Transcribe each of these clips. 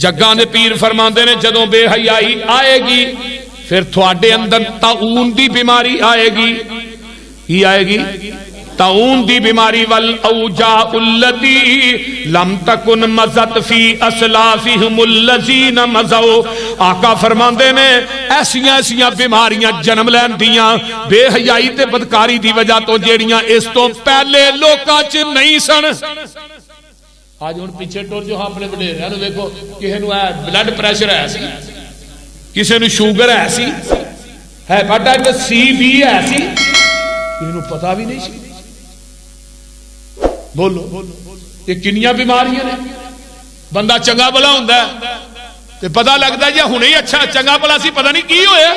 جگاں دے پیر فرماندے نے جدوں بے حیائی آئے گی پھر تھوڑے اندر طاعون دی بیماری آئے گی. کی آئے گی؟ طاعون دی بیماری. والاوجاع التي لم تكن مزت في اسلافهم الذين مزوا. آقا فرماندے نے ایسیاں ایسیاں بیماریاں جنم لین دیاں بے حیائی تے بدکاری دی وجہ تو جیڑیاں اس تو پہلے لوکاں چ نہیں سن. آج ہن پیچھے ٹر جو اپنے وڈیریاں نوں ویکھو کسے نوں بلڈ پریشر ہے سی, کسے نوں شوگر ہے سی, ہیپاٹائٹس سی بی ہے سی, کسے نوں پتہ بھی نہیں سی. بولو یہ کنیاں بیماریاں نے. بندہ چنگا بھلا ہوندا ہے تے پتہ لگدا ہے ہنے ہی اچھا چنگا بھلا سی, پتہ نہیں کی ہویا,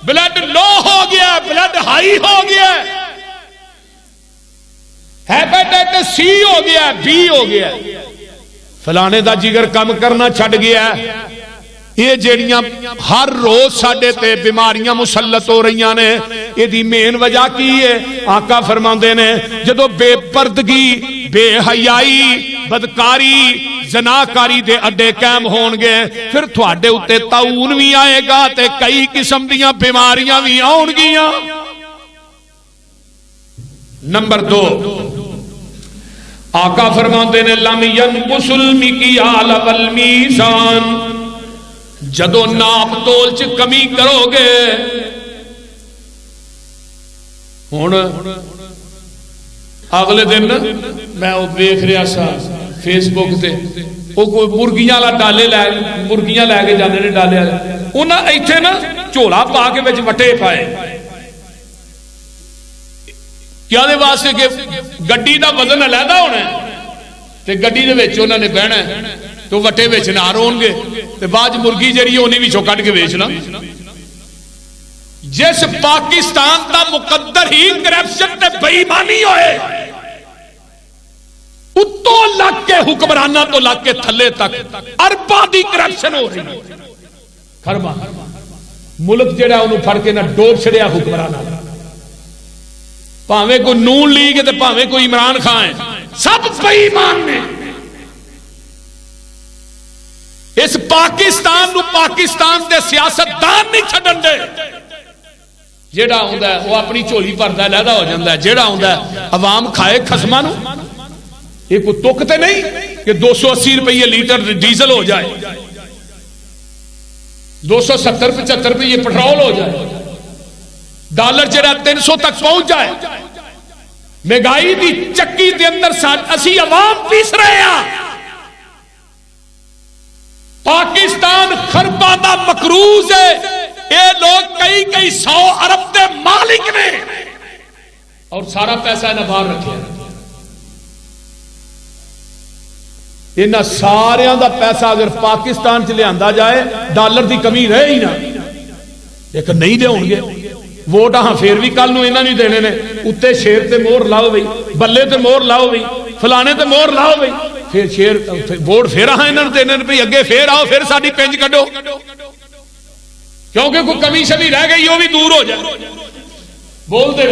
بلڈ لو ہو گیا, بلڈ ہائی ہو گیا, ہیپاٹائٹس سی ہو گیا, بی ہو گیا, فلانے دا جگر کم کرنا چھڈ گیا. یہ جیڑیاں ہر روز ساڈے تے بیماریاں مسلط ہو رہی نے, یہ دی مین وجہ کی ہے؟ آقا فرماندے نے جدو بے پردگی, بے حیائی, بدکاری, زناکاری دے اڈے قائم ہون گے پھر تھوڑے اتے طاعون بھی آئے گا تے کئی قسم دیاں بیماریاں بھی آن گیاں. نمبر 2 آقا فرماندے نے لم ينقص المکیال والمیزان. جدو ناپ تول چ کمی کرو گے. ہن اگلے دن میں ویکھ رہا سا فیس بک تے وہ کوئی مرغیاں والا ڈالے لے, مرغیاں لے کے جانے نے ڈالے والے, انہاں ایتھے نا جھولا پا کے وچ وٹے پائے. کیا دے واسطے کہ گڈی دا وزن علیحدہ ہونا ہے تے گڈی دے وچ انہاں نے بہنا ہے تو وٹے وچ نہ رون گے تے بعد مرغی جڑی اونی وچوں کڈ کے ویچنا. جس پاکستان دا مقدر ہی کرپشن تے بے ایمانی ہوئے اتوں لگ کے حکمراناں تو لگ کے تھلے تک ارباں دی کرپشن ہو رہی ہے. خرباں ملک جڑا انہوں پھڑ کے نہ ڈوب چھڑیا حکمراناں, پاویں کوئی نون لیگ تے پاویں کوئی عمران خان ہے, سب بے ایمان نے. اس پاکستان نو پاکستان دے سیاست دان نہیں چھڈن دے. جیڑا ہوندا ہے وہ اپنی جھولی بھردا علیحدہ ہو جاندا ہے, جیڑا ہوندا ہے عوام کھائے خصماں نو. یہ کوئی تک تے نہیں کہ 280 روپے لیٹر ڈیزل ہو جائے, 270-75 روپے پٹرول ہو جائے, ڈالر جڑا 300 تک پہنچ جائے. مہنگائی دی چکی دے اندر اسی عوام پیس رہے ہیں. پاکستان خرباں دا مقروض ہے, اے لوگ کئی 100 ارب دے مالک نے اور سارا پیسہ انہاں باہر رکھیا. انہاں ساریاں دا پیسہ اگر پاکستان چ لیا جائے ڈالر دی کمی رہے ہی نہ, لیکن نہیں دے ہون گے. ووٹ ہاں پھر بھی کل نو انہاں نہیں دینے نے, اتے شیر تے مور لاؤ بھئی, بلے تے مور لاؤ بھئی, فلانے تے مور لاؤ بھئی, پھر شیر ووٹ پھر ہاں انہاں دینے بھئی اگے پھر آؤ, پھر ساڈی پنج کڈو, کیونکہ کوئی کمی شبی رہ گئی وہ بھی دور ہو جائے. بول دے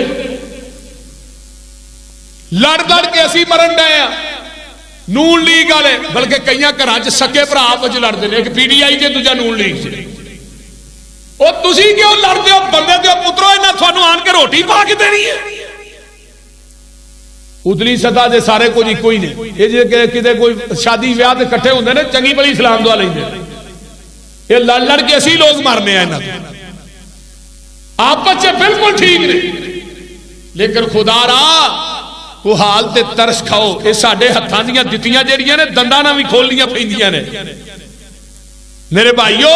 لڑ کے اسی مرن ڈے ہیں نون لیگ والے, بلکہ کئی گھراں چ سکے بھرا آپس لڑتے ہیں, ایک پی ٹی آئی سے دوجا نون لیگ سے. وہ تسی کیوں لڑتے ہو بندے دے پترو, انہاں تھانوں آن کے روٹی پا کے دینی ہے. اتلی سطح دے سارے کچھ ایک ہی نہیں. یہ جی کتے کوئی شادی ویاہ تے کٹھے ہوندے نے چنگی بلی سلام دعا لیندے, یہ لڑ کے اسی لوگ مرنے ہیں. آپس سے بالکل ٹھیک نہیں, لیکن خدا را کو حال تے ترس کھاؤ. یہ ساڈے ہتھاں دیاں دتیاں جڑیاں نے دنداں نال وی کھولنیاں پیندیاں نے. میرے بھائیو,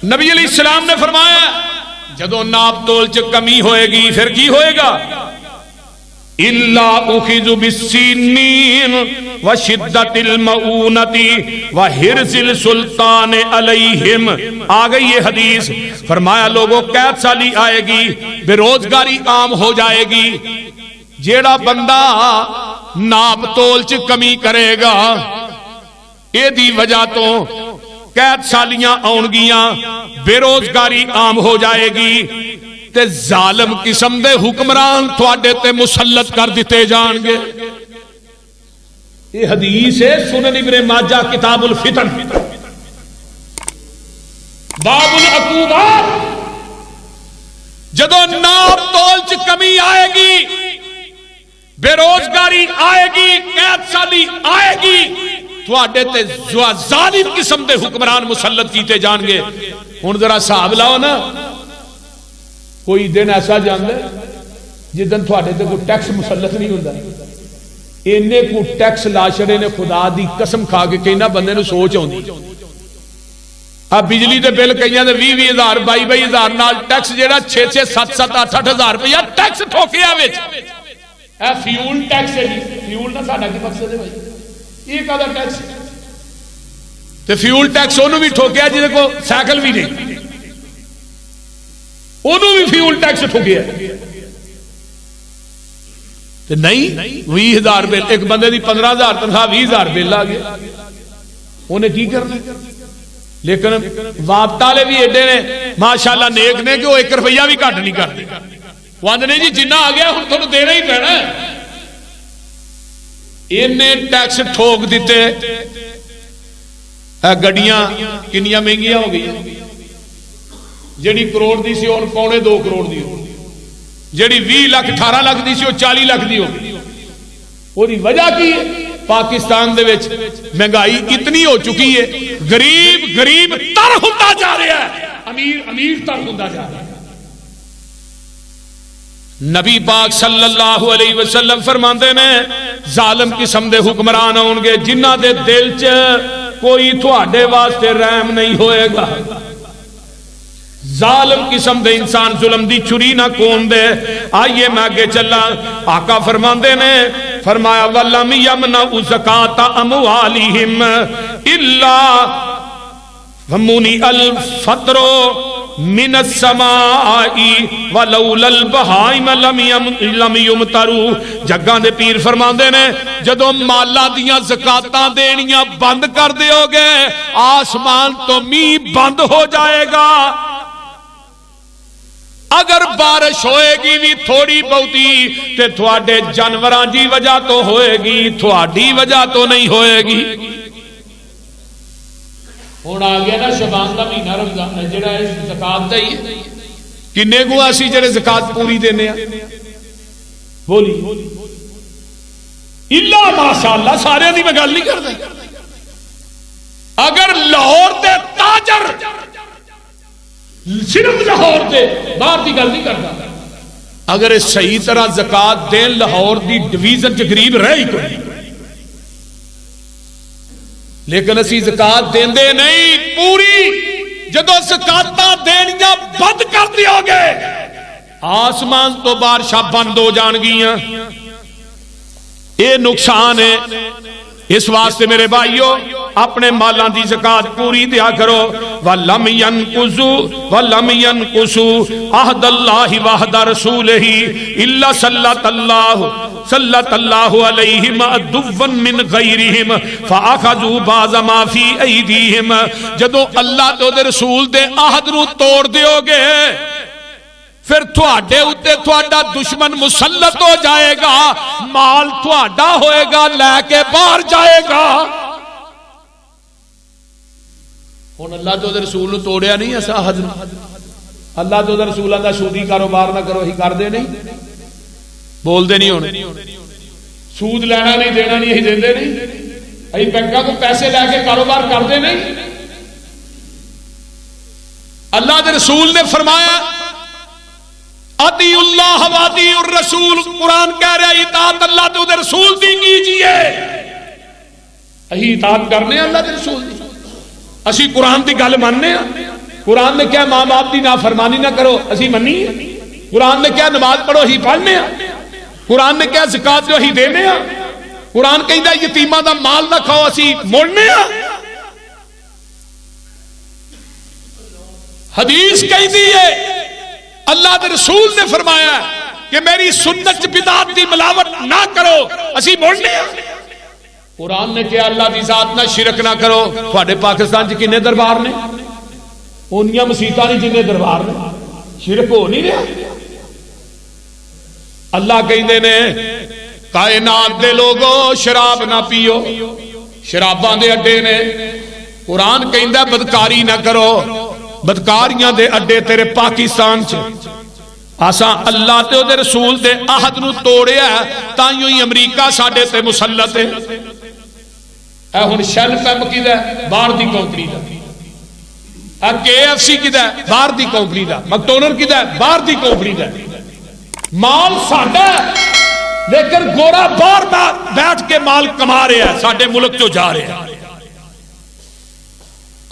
نبی علیہ السلام نے فرمایا جدو ناپ تول چ کمی ہوئے گی پھر کی ہوئے گا؟ الا اخذ بالسنین وشدت المؤونۃ وحرص السلطان علیہم. آ گئی یہ حدیث. فرمایا لوگوں قید سالی آئے گی, بے روزگاری عام ہو جائے گی. جیڑا بندہ ناپ تول چ کمی کرے گا اے دی وجہ تو قید سالیاں آن گیاں, بے روزگاری عام ہو جائے گی, تے ظالم قسم دے حکمران تھوڑے تے مسلط کر دیتے جان گے. یہ حدیث ہے سنن ابن ماجہ کتاب الفتن. باب العقوبات، جدو ناپ تول چ کمی آئے گی، بے روزگاری آئے گی، قید سالی آئے گی، تواڈے تے ظالم قسم دے حکمران مسلط کیتے جان گے۔ ہن ذرا حساب لاؤ نا، کوئی دن ایسا جاندا جدن تواڈے تے کوئی ٹیکس مسلط نہیں ہوندا، اینے کو ٹیکس لاشرے نے خدا دی قسم کھا کے کہنا بندے نو سوچ آوندی۔ اب بجلی دے بل کئیاں دے 20,000 22,000 نال ٹیکس جیڑا 6 7 7 8 8,000 روپیہ ٹیکس ٹھوکیا وچ، اے فیول ٹیکس ہے جی، فیول نہ ساڈا کی مقصد ہے بھائی، یہ کدا ٹیکس تے فیول ٹیکس اونوں بھی ٹھوکیا جے کو سائیکل بھی نہیں، اونوں بھی فیول ٹیکس ٹھوکیا تے نہیں 20,000 بل، ایک بندے دی 15,000 تنخواہ 20,000 بل آ گیا، انہیں کی کرنا؟ لیکن وابطہ والے بھی ایڈے نے ماشاءاللہ نیک نے کہ وہ 1 روپیہ بھی گھٹ نہیں کرتے، وہ آندے نہیں جی جنہ آ گیا ہن تھانوں دینا ہی پینا، انہیں ٹیکس ٹھوک دیتے۔ گڈیاں کنیاں مہنگیاں ہو گئی، جیڑی کروڑ دی سی ہن 2.25 کروڑ دی ہو، جیڑی 20 لاکھ 18 لاکھ دی سی وہ 40 لاکھ دی ہو گئی۔ وہ دی وجہ کی ہے؟ پاکستان دے وچ مہنگائی اتنی ہو چکی ہے، غریب غریب تر ہوتا جا رہا ہے، امیر امیر تر ہوتا جا رہا ہے۔ نبی پاک صلی اللہ علیہ وسلم فرماندے نے ظالم قسم دے حکمران ہون گے جنہ دے دل چ کوئی تھوڑے واسطے رحم نہیں ہوئے گا۔ ظالم قسم دے انسان ظلم دی چھری نہ کون دے۔ آئیے میں آگے چلا، آقا فرماندے نے فرمایا وَلَمْ يَمْنَعُ زَكَاةَ أَمْوَالِهِمْ إِلَّا وَمُنِعَ الْفَطْرُ مِنَ السَّمَاءِ وَلَوْلَا الْبَهَائِمَ لَمْ يُمْطَرُوا۔ جگاں دے پیر فرماندے نے جدو مالا دیاں زکاتاں دینیاں بند کر دیو گے آسمان تو میہ بند ہو جائے گا، اگر بارش ہوئے گی بھی تھوڑی بہتی تے تھوڑے جانوراں دی وجہ تو ہوئے گی، تھوڑی وجہ تو نہیں ہوئے گی۔ ہن آ گیا نا شعبان دا مہینہ رمضان جڑا زکات دا ہی ہے، کنے کو اسی جڑے زکات پوری دینے ہیں بولی الا ماشاءاللہ سارے دی میں گل نہیں کردا، اگر لاہور دے تاجر صرف لاہور دے باہر دی گل نہیں کرتا، اگر صحیح طرح زکات دین لاہور دی ڈویژن چ غریب رہ ہی کوئی، لیکن اسی زکات دیندے نہیں پوری۔ جدو زکاتاں دینیاں بند کر دیو گے آسمان تو بارشاں بند ہو جان گیاں، یہ نقصان ہے۔ اس واسطے میرے بھائیو اپنے مالاں دی زکات پوری دیا کرو۔ وَلَمْ يَنْقُسُوا وَلَمْ يَنْقُسُوا عَهْدَ اللَّهِ وَعْهْدَ رَسُولِهِ إِلَّا سَلَّطَ اللَّهُ عَلَيْهِمْ عَدُوًّا مِّنْ غَيْرِهِمْ فَأَخَذُوا بَعْضَ مَا فِي أَيْدِيهِمْ۔ جدو اللہ تو دے رسول دے عہد نو توڑ دیو گے پھر تھوڑے اتے تھوڑا دشمن مسلط ہو جائے گا، مال تھوڑا ہوئے گا لے کے باہر جائے گا۔ ہن اللہ تو رسول نے توڑیا نہیں ایسا حد، اللہ تو رسولوں کا سودی کاروبار نہ کرو، ہی کر دے نہیں، بول دے نہیں ہونے، سود لینا نہیں دینا نہیں، ہی دیندے نہیں، ائی بینکاں کو پیسے لے کے کاروبار کر دے نہیں۔ اللہ کے رسول نے فرمایا اطیعوا اللہ واطیعوا الرسول، قرآن کہہ رہا ہے اطاعت اللہ تو رسول دی کیجئے، اہی اطاعت کرنے اللہ کے رسول دی، اسی قرآن دی گل ماننے ہیں۔ قرآن نے کیا ماں باپ دی نافرمانی نہ کرو، اسی منی ہے۔ قرآن نے کیا نماز پڑھو، ہی پڑھنے ہیں۔ قرآن نے کیا زکات جو ہی دینے ہیں۔ قرآن کہندا یتیماں دا مال نہ کھاؤ، اسی موڑنے ہیں۔ حدیث کہندی ہے اللہ دے رسول نے فرمایا کہ میری سنت بدعت دی ملاوٹ نہ کرو، اسی موڑنے ہیں۔ قرآن نے کیا اللہ دی ذات نہ شرک نہ کرو، تھوڑے پاکستان چ کنے دربار نے، اونیاں مسیتاں نہیں جنے دربار نے، شرک ہو نہیں رہا۔ اللہ کہندے نے کائنات دے لوگو شراب نہ پیو، شراباں دے اڈے نے۔ قرآن کہندا بدکاری نہ کرو، بدکاریاں دے اڈے تیرے پاکستان چ آساں اللہ تے او دے رسول دے عہد نو توڑیا تائیوں ہی امریکہ ساڈے تے مسلط ہے. اے ہن شیل پمپ کیدا ہے؟ باہر the company the. A KFC کیدا ہے؟ باہر دی کمپنی دا. مکڈونلڈ کیدا ہے؟ باہر دی کمپنی دا. مال ساڈا لیکن گورا باہر بیٹھ کے مال کما رہا ہے ساڈے ملک چوں جا رہا ہے.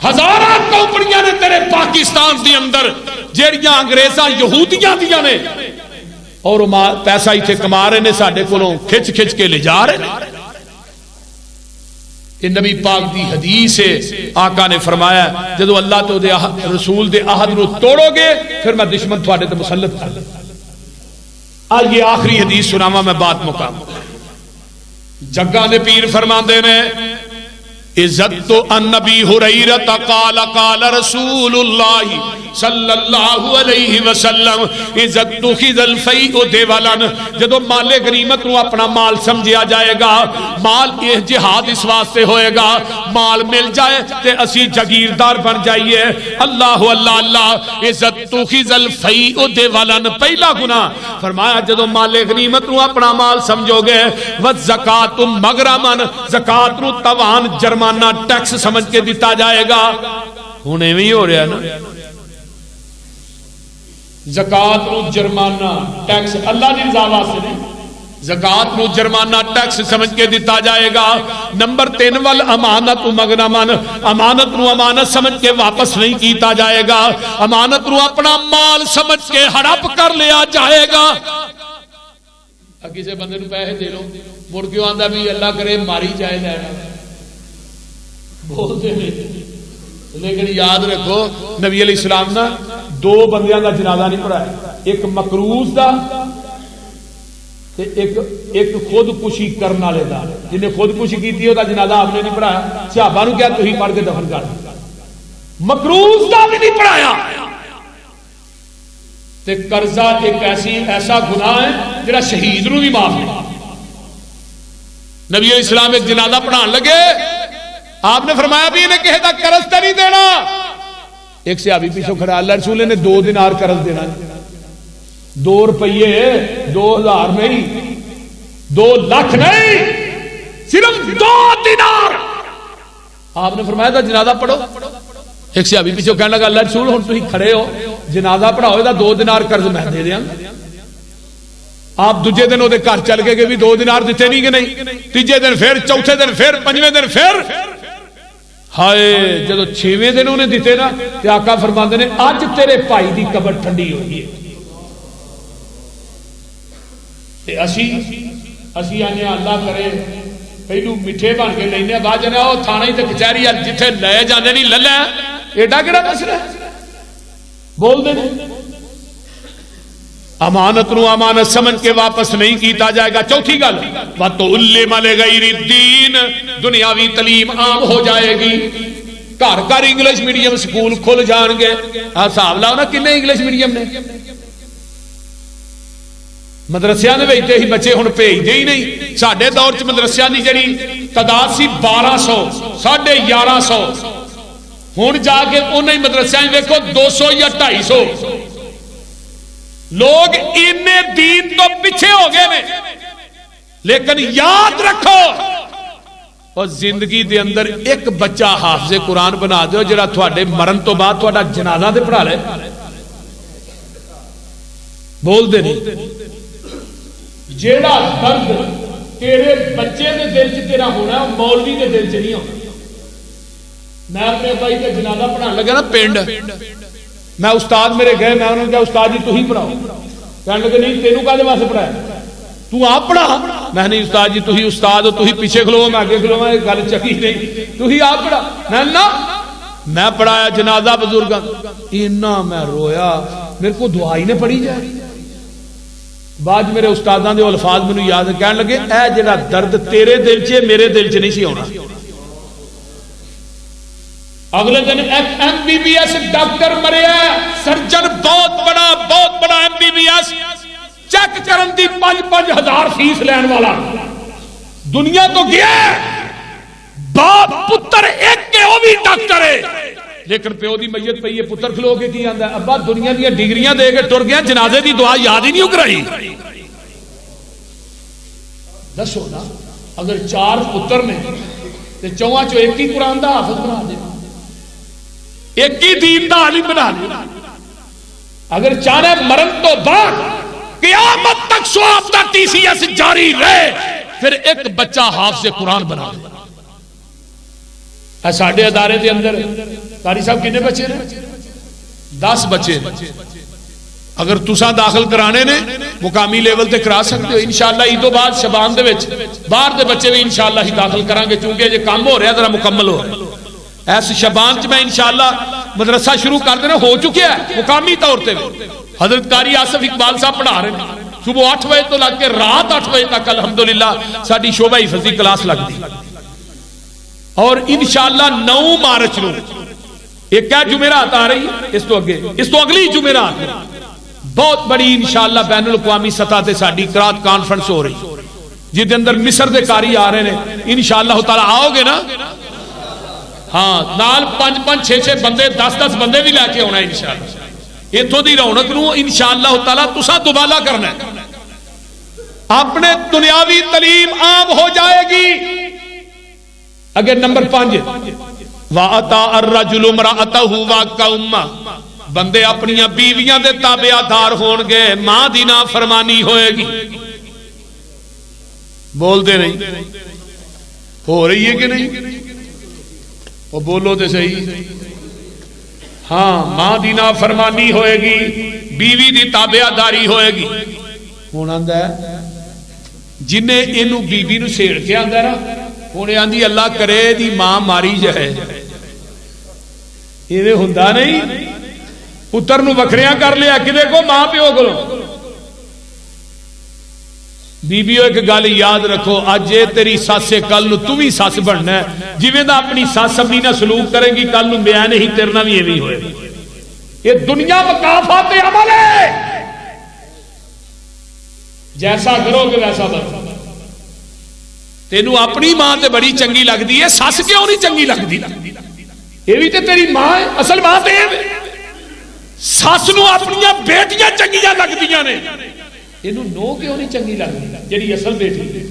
ہزاراں کمپنیاں نے تیرے پاکستان دی اندر جیڑیاں انگریزاں یہودیاں دیاں نے اور پیسہ ایتھے کما رہے نے ساڈے کولوں کھچ کھچ کے لے جا رہے نے. یہ نبی پاک دی حدیث ہے. آقا نے فرمایا جدو اللہ تو دے رسول دے عہد نو توڑو گے پھر میں دشمن تھوڑے تے مسلط کر دوں. آج یہ آخری حدیث سناواں میں بات مکام. جگہ نے پیر فرماندے نے عزت ان نبی ہریرہ قال قال رسول اللہ صلی اللہ علیہ وسلم عزت خذ الفیء دیولن. جدو مال غنیمت نو اپنا مال سمجھیا جائے گا مال یہ جہاد اس واسطے ہوئے گا مال مل جائے تے اسی جگیردار بن جائیے. اللہ اللہ اللہ عزت خذ الفیء دیولن. پہلا گناہ فرمایا جدو مال غنیمت نو اپنا مال سمجھو گے والزکات مغرمن زکات نو توان جرمانہ ٹیکس سمجھ کے دیتا جائے گا. ہن ایویں ہو رہا نا زکات نو جرمانہ ٹیکس اللہ دی رضا واسطے نہیں زکات نو جرمانہ ٹیکس سمجھ کے دیتا جائے گا. نمبر 3 وال امانت مغنمن امانت نو امانت سمجھ کے واپس نہیں کیتا جائے گا. امانت نو اپنا مال سمجھ کے ہڑپ کر لیا جائے گا. کسی بندے نو پیسے دے لو مڑ کیوں آندا بھی اللہ کرے ماری جائے لینا بولتے ہیں. لیکن یاد رکھو نبی علیہ السلام نا 2 بندیاں دا جنازہ نہیں پڑھایا. ایک مقروض دا تے ایک خودکشی کرنے والے دا. جن نے خودکشی کی تھی دا جنازہ آپ نے نہیں پڑھایا. صحابہ نو کیا تسی پڑھ کے دفن کر دیا. مقروض دا بھی نہیں پڑھایا. تے قرضہ ایک ایسا گناہ ہے جڑا شہید نو بھی معاف نہیں. نبی علیہ السلام ایک جنازہ پڑھان لگے آپ نے فرمایا بھی انہیں کہے دا قرض تے نہیں دینا. ایک صحابی پیچھے کھڑا اللہ رسول نے 2 دینار قرض دینا 2 روپیے 2000 نہیں 2 لاکھ نہیں صرف 2 دینار. آپ نے فرمایا تھا جنازہ پڑھو. ایک صحابی پیچھے کہنے لگا اللہ رسول ہن تسی کھڑے ہو جنازہ پڑھاؤ دا 2 دینار قرض میں دے دیاں. آپ دوجے دن وہ گھر چل کے بھی 2 دینار دیتے نہیں کہ نہیں. تیجے دن پھر چوتھے دن پھر پنجویں دن پھر ہائے جدو 6ویں دن انہیں دیتے نا تے آقا فرماندے نے اج تیرے بھائی دی قبر ٹھنڈی ہوئی ہے. تے اسی آنے اللہ کرے پہلو میٹھے بن کے لینے بعد جانے وہ تھانے تے کچہری جتھے لے جاندے نہیں لے ایڈا کیڑا مسئلہ بول دے. امانت نو امانت سمجھ کے واپس نہیں کیتا جائے گا. چوتھی گل وَتُعْلِمَ لِغَيْرِ الدِّينِ دنیاوی تعلیم عام ہو جائے گی. گھر گھر انگلش میڈیم سکول کھل جان گے. حساب لاؤ نا کنے انگلش میڈیم نے مدرسیاں نے بھیجتے ہی بچے ہن بھیجتے ہی نہیں. ساڈے دور چ مدرسیاں دی جڑی تعداد سی 1200 1150 ہن جا کے انہاں ہی مدرسیاں ویکھو 200 یا 250. لوگ انہیں دین تو پیچھے ہو گئے نے. لیکن یاد رکھو اور زندگی دے اندر ایک بچہ حافظ قرآن بنا دو جڑا تھوڑے مرن تو بعد تھوڑا جنازہ دے پڑھا لے. بول دے نہیں جیڑا درد تیرے بچے دے دل چ تیرا ہونا مولوی دے دل چ نہیں ہونا. میں اپنے بھائی کا جنازہ پڑھان لگا نا پنڈ میں استاد میرے گئے میں انہوں نے کہا استاد جی تھی پڑھاؤ. کہنے لگے نہیں تینوں کہتے واسطے پڑھایا تو آپ پڑھا. میں نہیں استاد جی تھی استاد ہو تھی پیچھے کھلو میں آگے کھلو میں گل چکی نہیں تھی آپ پڑھا. میں پڑھایا جنازہ بزرگ اینا میں رویا میرے کو دعا ہی نے پڑھی جائے. بعد میرے استاداں دے الفاظ مینوں یاد کہنے لگے اے جڑا درد تیرے دل چ میرے دل چ نہیں سی ہونا. اگلے دن ایک MBBS ڈاکٹر مریا سرجن بہت بڑا MBBS چیک کرن دی 5,000 فیس لین والا دنیا تو گیا. باپ پتر ایک کے وہ بھی ڈاکٹر ہے لیکن پیو دی میت پئی ہے، پتر کھلو کے کی آندا ہے ابا دنیا دی ڈگریاں دے کے ٹر گیا، جنازے دی دعا یاد ہی نہیں کرائی۔ دسو نا اگر 4 پتر نے تے چواں چو ایک ہی قرآن دا حافظ بنا دے، ایک ہی دین دا عالم بنا دے، اگر چاہے مرن تو بعد قیامت تک سواب دا TCS جاری رہے، پھر ایک بچہ حافظ قرآن بنا دے۔ ساڈے ادارے دے اندر قاری صاحب کتنے بچے نے؟ 10 بچے۔ اگر تساں داخل کرانے نے مقامی لیول تے کرا سکتے ہو انشاءاللہ۔ عیدوں بعد شبان دے وچ باہر دے بچے بھی انشاءاللہ ہی داخل کران گے، چونکہ یہ کام ہو رہا ذرا مکمل ہو رہا ہے۔ ایس شبان چ میں انشاءاللہ مدرسہ شروع کر دینا، ہو چکا ہے مقامی طور تے حضرت قاری آصف اقبال صاحب پڑھا رہے ہیں، صبح 8 بجے تو لگ کے رات 8 بجے تک الحمدللہ ساری شعبہ حفظی کلاس لگتی، اور انشاءاللہ 9 مارچ نو ایک ہے جمعرات آ رہی ہے، اس تو اگلی جمعرات بہت بڑی انشاءاللہ بین الاقوامی سطح تے ساڈی قرات کانفرنس ہو رہی، جس دے اندر مصر دے قاری آ رہے ہیں انشاءاللہ تعالی۔ آؤ گے نا؟ ہاں، نال 5-5 6-6 بندے 10-10 بندے بھی لے کے آنا انشاءاللہ۔ اتوں دی رونق نو انشاءاللہ تعالی تساں دوبالا کرنا ہے، اپنے دنیاوی تعلیم عام ہو جائے گی۔ اگر نمبر 5 وَأَطَاعَ الرَّجُلُ امْرَأَتَهُ وَكَأُمَّهُ، بندے اپنی بیویاں دے تابع دار ہون گے، ماں دی نافرمانی ہوئے گی۔ بول دے نہیں ہو رہی ہے کہ نہیں؟ وہ بولو تے صحیح۔ ہاں، ماں دی نافرمانی ہوئے گی، بیوی دی تابع داری ہوئے گی۔ ہون آندا ہے جنہیں اینو بیوی نو سیڑ کے آندا نا، ہونے آندھی اللہ کرے دی ماں ماری جائے، یہ ہوندا نہیں۔ پتر نو وکھریاں کر لیا کدے کو ماں پیو کو۔ بیبیو ایک گل یاد رکھو، اج یہ تیری سس ہے، کل نو تو بھی سس بننا ہے۔ جویں دا اپنی سس اپنی نہ سلوک کرے گی، کل نو میں نہیں تیرے نال بھی ایویں ہوئے۔ یہ دنیا مکافات عمل ہے، جیسا کرو گے ویسا بنو۔ تینوں اپنی ماں تے بڑی چنگی لگدی ہے، سس کیوں نہیں چنگی لگدی؟ یہ بھی تے تیری ماں ہے، اصل بات ہے سس نو اپنی بیٹیاں چنگیاں لگدیاں نے، اینو نو کیوں نہیں چنگی لگدی جڑی اصل بیٹی؟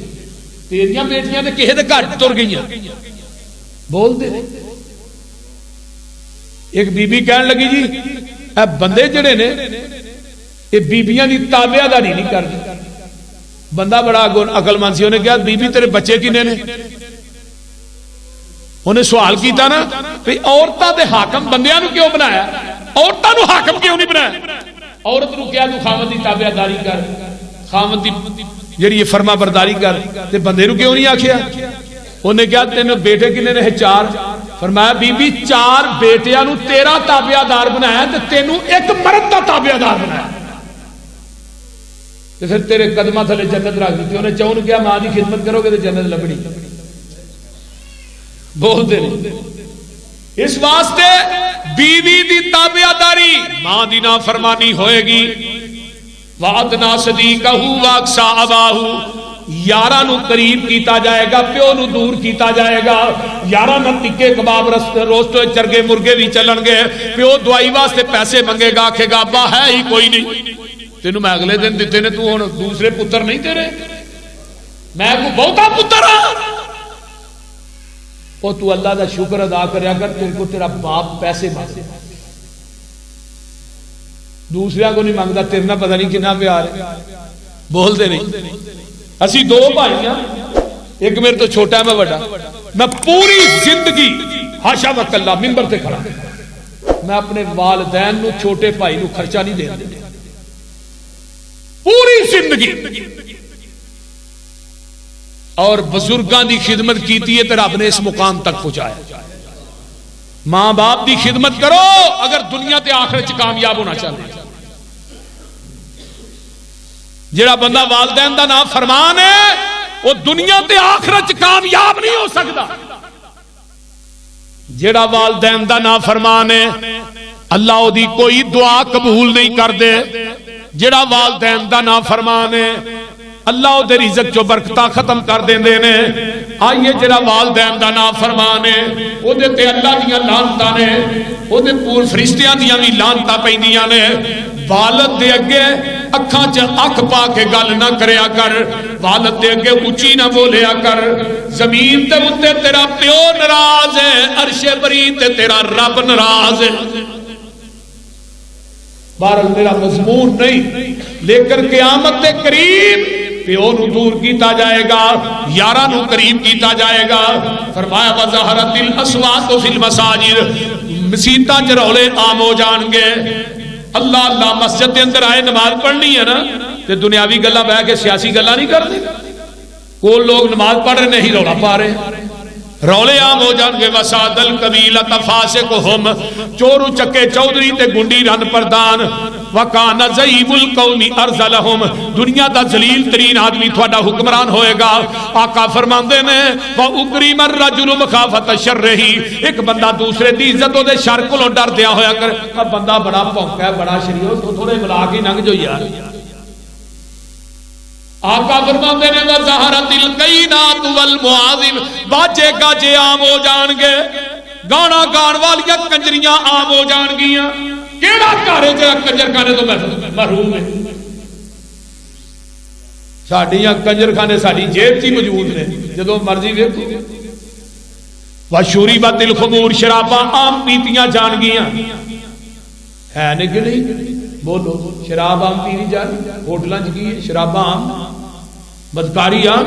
تیریاں بیٹیاں تے کسے دے گھر تر گئیاں، بول دے۔ ایک بی بی کہن لگی جی اے بندے جڑے نے یہ بیبیاں دی تابع داری نہیں کرتے۔ بندہ بڑا عقل مند سی، انہیں کہا بی بی تیرے بچے کنے نے؟ انہیں سوال کیتا نا کہ عورتاں دے حاکم بندیاں نو کیوں بنایا، عورتاں نو حاکم کیوں نہیں بنایا؟ عورت نو کیا تو خاوند دی تابع داری کر، خاوند دی جڑی فرما برداری کر، تے بندے نو کیوں نہیں آکھیا؟ انہیں کہا تینوں بیٹے کنے نے؟ 4۔ فرمایا بی بی 4 بیٹیاں نو تیرا تابع دار بنایا تے تینوں ایک مرد دا تابع دار بنایا، تے پھر تیرے قدمہ تھلے جنت رکھ دیتی۔ انہیں چون کیا ماں دی خدمت کرو گے تو جنت لبڑی۔ بول دے نہیں۔ اس واسطے بیوی دی تابع داری، ماں دی نافرمانی ہوئے گی۔ وَأَدْنَا صَدِيقَهُ وَأَقْصَى أَبَاهُ، یاراں نو قریب کیتا جائے گا، پیو نو دور کیتا جائے گا۔ یاراں نال ٹکے کباب روسٹو چرگے مرغے بھی چلن گے، پیو دوائی واسطے پیسے منگے گا، آکھے گا ابا ہے ہی کوئی نہیں، تینوں میں اگلے دن دیتے نے، تو ہن دوسرے پتر نہیں تیرے، میں کو بہتا پتر ہاں۔ اور تو اللہ دا شکر ادا کریا کر، تیرے کو تیرا باپ پیسے مانگے، دوسرے کو نہیں مانگتا، تیرے نہ پتہ نہیں کتنا پیار ہے۔ بول دے نہیں۔ اسی 2 بھائی ہیں، ایک میرے تو چھوٹا ہے میں بڑا، میں پوری زندگی حاشا وکلا منبر تے کھڑا، میں اپنے والدین نو چھوٹے بھائی نو خرچہ نہیں دے دے، پوری زندگی۔ اور بزرگاں دی خدمت کیتی ہے تے رب نے اس مقام تک پہنچایا۔ ماں باپ دی خدمت کرو اگر دنیا تے آخرت چ کامیاب ہونا چاہتے۔ جڑا بندہ والدین دا نام فرمان ہے وہ دنیا تے آخرت چ کامیاب نہیں ہو سکتا۔ جڑا والدین دا نام فرمان ہے اللہ او دی کوئی دعا قبول نہیں کر دے۔ جڑا والدین دا نام فرمان ہے اللہ او دے رزق جو برکتہ ختم کر دیندے نے. آئیے جڑا والدین دا نافرمان ہے او دے تے اللہ دیاں لعنتاں نے, او دے پور فرشتیاں دیاں وی لعنتاں پیندیاں نے. والد دے اگے اکھاں چ اکھ پا کے گل نہ کریا کر, والد دے اگے اونچی نہ بولیا کر. زمین تے اُتے تیرا پیو ناراض ہے, عرش بری تے تیرا رب ناراض ہے. بہرحال میرا مضمون نہیں, لیکن قیامت کے قریب پیو نو دور کیتا جائے گا, یاراں نو قریب کیتا جائے گا. فرمایا وظہرت الاصوات فی المساجد, مسیتاں چ رولے عام ہو جان گے. اللہ اللہ مسجد کے اندر آئے نماز پڑھنی ہے نا تے دنیاوی گلاں بہ کے سیاسی گلاں نہیں کرتے. کوئی لوگ نماز پڑھ رہے نہیں رولا پا رہے, رولے عام ہو جان گے. وساد القبیلۃ فاسقہم, چورو چکے چودھری تے گنڈی رن پردان. وکان ضعیف القوم ارذلہم, دنیا دا ذلیل ترین آدمی تھوڑا حکمران ہوئے گا. آقا فرماندے نے وَأُكْرِمَ الرَّجُلُ مَخَافَةَ شَرِّهِ, ایک بندہ دوسرے دی عزت دے شر کولوں ڈر دیا ہویا کر. بندہ بڑا پھونکا ہے, بڑا شریف, تو تھوڑے بلا کے لنگ جو یار. آقا فرماندے نے وَظَهَرَتِ الْقَيْنَاتُ وَالْمُعَاذِمُ, باجے گاجے عام ہو جان گے, گانا گان والیاں کنجریاں عام ہو جان گیاں. کیڑا گھر ہے جڑا کنجر خانے تو محروم ہے؟ ساڈیاں کنجر خانے ساڈی جیب چ موجود نے, جدوں مرضی ویکھو. وَشُرِبَتِ الْخُمُورُ, شراباں عام پیتیاں جان گیاں. ہے نے کہ نہیں؟ بولو, شراب عام پی جان, ہوٹلاں چ کی شراباں عام, بدکاری عام.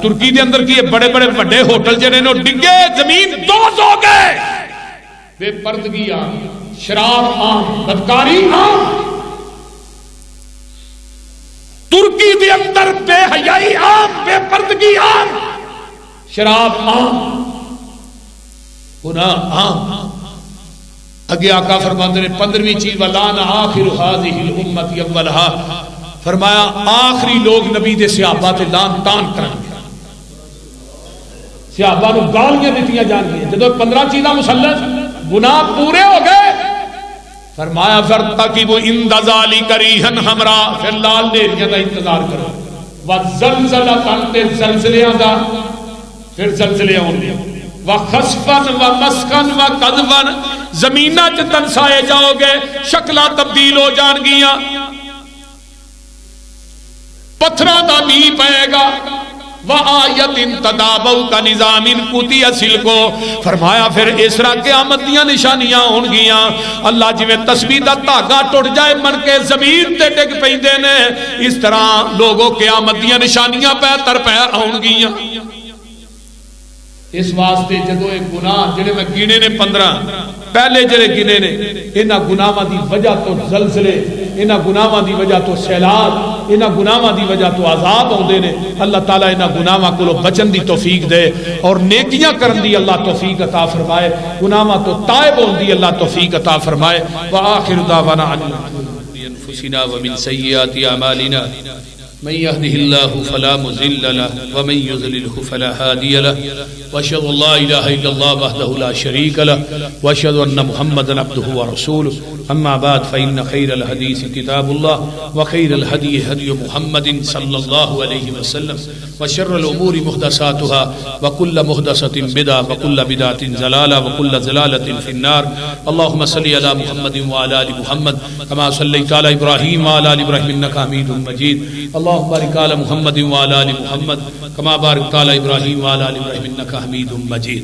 ترکی دے اندر کی بڑے بڑے بڑے ہوٹل جڑے نے ڈگے, زمین دوز ہو گئے. بے پردگی عام, شراب عام, بدکاری عام. ترکی دے اندر بے حیائی عام, بے پردگی عام, شراب عام, گناہ عام. اگے آقا فرماتے ہیں 15ویں چیز وَلَانَ آخِرُ هَذِهِ الْأُمَّةِ أَوَّلَهَا, فرمایا آخری لوگ نبی دے صحابہ تے لان تان کریں گے. صحابہ نو گالیاں دیتیاں جان گیا. جدو 15 چیزاں مسلط گناہ پورے ہو گئے, فرمایا فَارْتَقِبُوا عِنْدَ ذَلِكَ رِيحًا حَمْرَاءَ, پھر لال ڈیریاں دا انتظار کرو. وَزَلْزَلَةً, تے زلزلیاں دا, پھر زلزلے ہوں گے. وَخَسْفًا وَمَسْخًا وَقَذْفًا, زمینہ چ تنسائے جاؤ گے, شکلہ تبدیل ہو جان گیاں, پتھرہ دا بھی پائے گا. وَآیَةٍ تَدَابَوْ کَنِظَامٍ قُطِعَ سِلْکُ, فرمایا پھر اس طرح قیامت دیاں نشانیاں ہون گیاں. اللہ جی میں تسبیح دا دھاگا ٹوٹ جائے من کے زمین تے ڈگ پیندے نے, اس طرح لوگوں قیامت دیاں نشانیاں پہ تر پہ ہون گیاں. اس واسطے جدو ایک گناہ جڑے میں گینے نے 15 پہلے جڑے گنے نے, انہاں گناہاں دی وجہ تو زلزلے, انہاں گناہاں دی وجہ تو سیلاب, انہاں گناہاں دی وجہ تو عذاب ہوندے نے. اللہ تعالیٰ انہاں گناہاں کو بچن دی توفیق دے اور نیکیاں کرن دی اللہ توفیق عطا فرمائے, گناہاں تو تائب ہون دی اللہ توفیق عطا فرمائے. وآخر دعوانا عن انفسنا ومن سیئات اعمالنا, من يهده الله فلا مضل له ومن يضلله فلا هادي له, واشهد ان لا اله الا الله وحده لا شريك له, واشهد ان محمدا عبده ورسوله. اما بعد فان خير الحديث كتاب الله, وخير الهدي هدي محمد صلى الله عليه وسلم, وشر الامور محدثاتها, وكل محدثة بدعة, وكل بدعة ضلالة, وكل ضلالة في النار. اللهم صل على محمد وعلى ال محمد كما صليت على ابراهيم وعلى ال ابراهيم انك حميد مجيد. اللهم بارك على محمد وعلى ال محمد كما باركت على ابراهيم وعلى ال ابراهيم انك حميد مجيد.